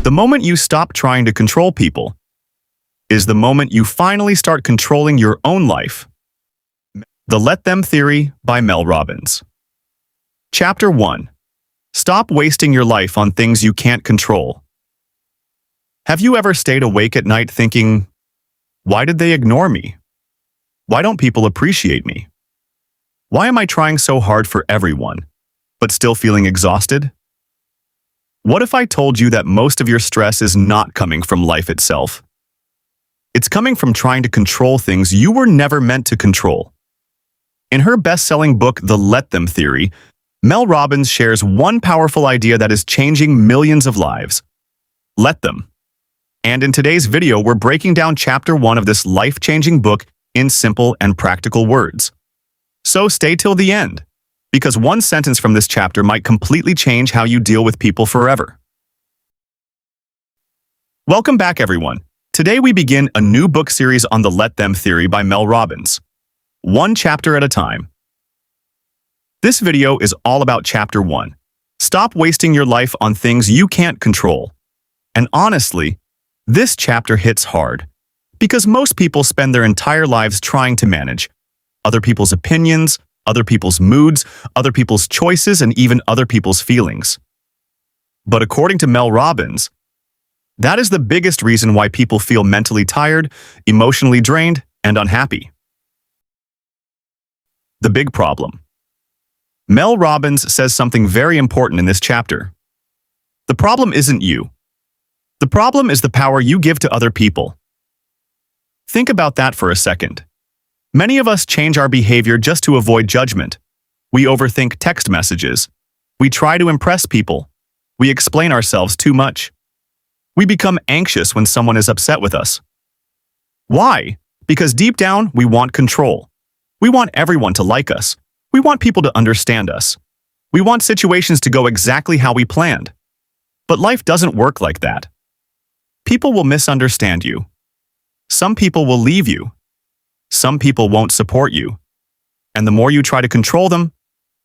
The moment you stop trying to control people is the moment you finally start controlling your own life. The Let Them Theory by Mel Robbins. Chapter 1. Stop wasting your life on things you can't control. Have you ever stayed awake at night thinking, why did they ignore me? Why don't people appreciate me? Why am I trying so hard for everyone, but still feeling exhausted? What if I told you that most of your stress is not coming from life itself? It's coming from trying to control things you were never meant to control. In her best-selling book, The Let Them Theory, Mel Robbins shares one powerful idea that is changing millions of lives. Let them. And in today's video, we're breaking down Chapter 1 of this life-changing book in simple and practical words. So stay till the end, because one sentence from this chapter might completely change how you deal with people forever. Welcome back, everyone. Today we begin a new book series on the Let Them Theory by Mel Robbins. One chapter at a time. This video is all about Chapter 1. Stop wasting your life on things you can't control. And honestly, this chapter hits hard, because most people spend their entire lives trying to manage other people's opinions, other people's moods, other people's choices, and even other people's feelings. But according to Mel Robbins, that is the biggest reason why people feel mentally tired, emotionally drained, and unhappy. The big problem. Mel Robbins says something very important in this chapter. The problem isn't you. The problem is the power you give to other people. Think about that for a second. Many of us change our behavior just to avoid judgment. We overthink text messages. We try to impress people. We explain ourselves too much. We become anxious when someone is upset with us. Why? Because deep down, we want control. We want everyone to like us. We want people to understand us. We want situations to go exactly how we planned. But life doesn't work like that. People will misunderstand you. Some people will leave you. Some people won't support you. And the more you try to control them,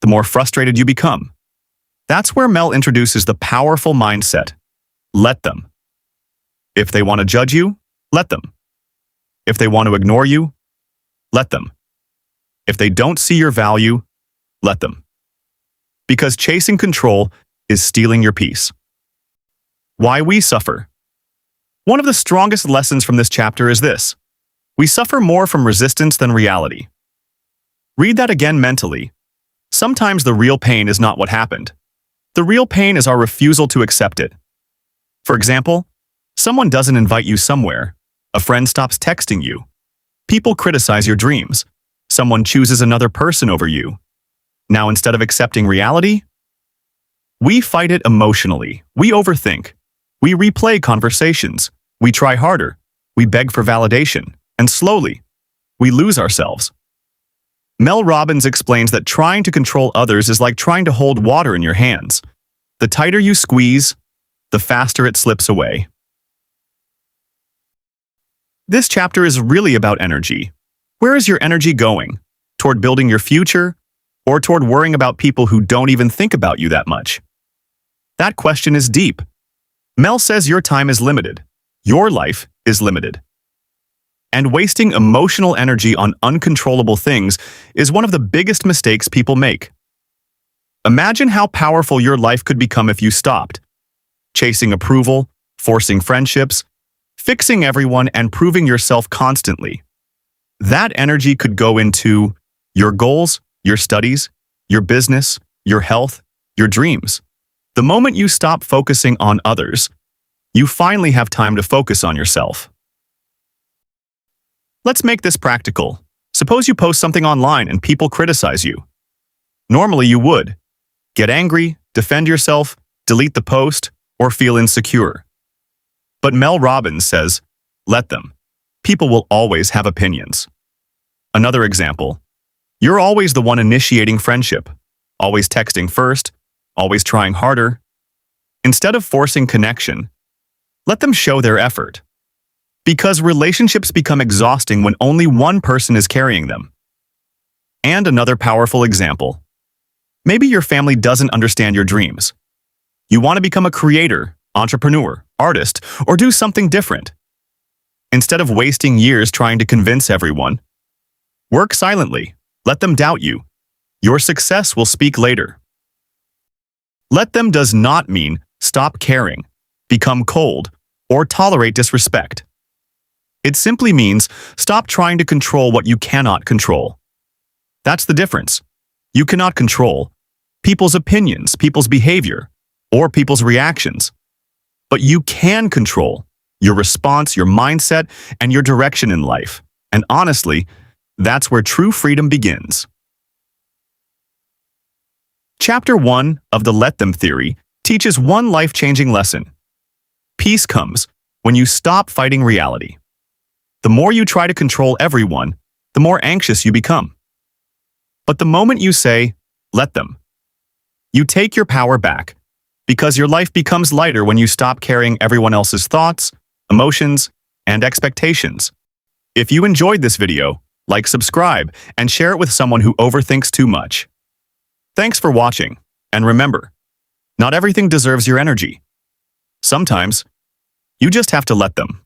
the more frustrated you become. That's where Mel introduces the powerful mindset. Let them. If they want to judge you, let them. If they want to ignore you, let them. If they don't see your value, let them. Because chasing control is stealing your peace. Why we suffer. One of the strongest lessons from this chapter is this. We suffer more from resistance than reality. Read that again mentally. Sometimes the real pain is not what happened. The real pain is our refusal to accept it. For example, someone doesn't invite you somewhere. A friend stops texting you. People criticize your dreams. Someone chooses another person over you. Now, instead of accepting reality, we fight it emotionally. We overthink. We replay conversations. We try harder. We beg for validation. And slowly, we lose ourselves. Mel Robbins explains that trying to control others is like trying to hold water in your hands. The tighter you squeeze, the faster it slips away. This chapter is really about energy. Where is your energy going? Toward building your future? Or toward worrying about people who don't even think about you that much? That question is deep. Mel says your time is limited. Your life is limited. And wasting emotional energy on uncontrollable things is one of the biggest mistakes people make. Imagine how powerful your life could become if you stopped chasing approval, forcing friendships, fixing everyone, and proving yourself constantly. That energy could go into your goals, your studies, your business, your health, your dreams. The moment you stop focusing on others, you finally have time to focus on yourself. Let's make this practical. Suppose you post something online and people criticize you. Normally you would get angry, defend yourself, delete the post, or feel insecure. But Mel Robbins says, let them. People will always have opinions. Another example. You're always the one initiating friendship, always texting first, always trying harder. Instead of forcing connection, let them show their effort. Because relationships become exhausting when only one person is carrying them. And another powerful example. Maybe your family doesn't understand your dreams. You want to become a creator, entrepreneur, artist, or do something different. Instead of wasting years trying to convince everyone, work silently. Let them doubt you. Your success will speak later. Let them does not mean stop caring, become cold, or tolerate disrespect. It simply means stop trying to control what you cannot control. That's the difference. You cannot control people's opinions, people's behavior, or people's reactions. But you can control your response, your mindset, and your direction in life. And honestly, that's where true freedom begins. Chapter 1 of the Let Them Theory teaches one life-changing lesson. Peace comes when you stop fighting reality. The more you try to control everyone, the more anxious you become. But the moment you say, let them, you take your power back, because your life becomes lighter when you stop carrying everyone else's thoughts, emotions, and expectations. If you enjoyed this video, like, subscribe, and share it with someone who overthinks too much. Thanks for watching, and remember, not everything deserves your energy. Sometimes, you just have to let them.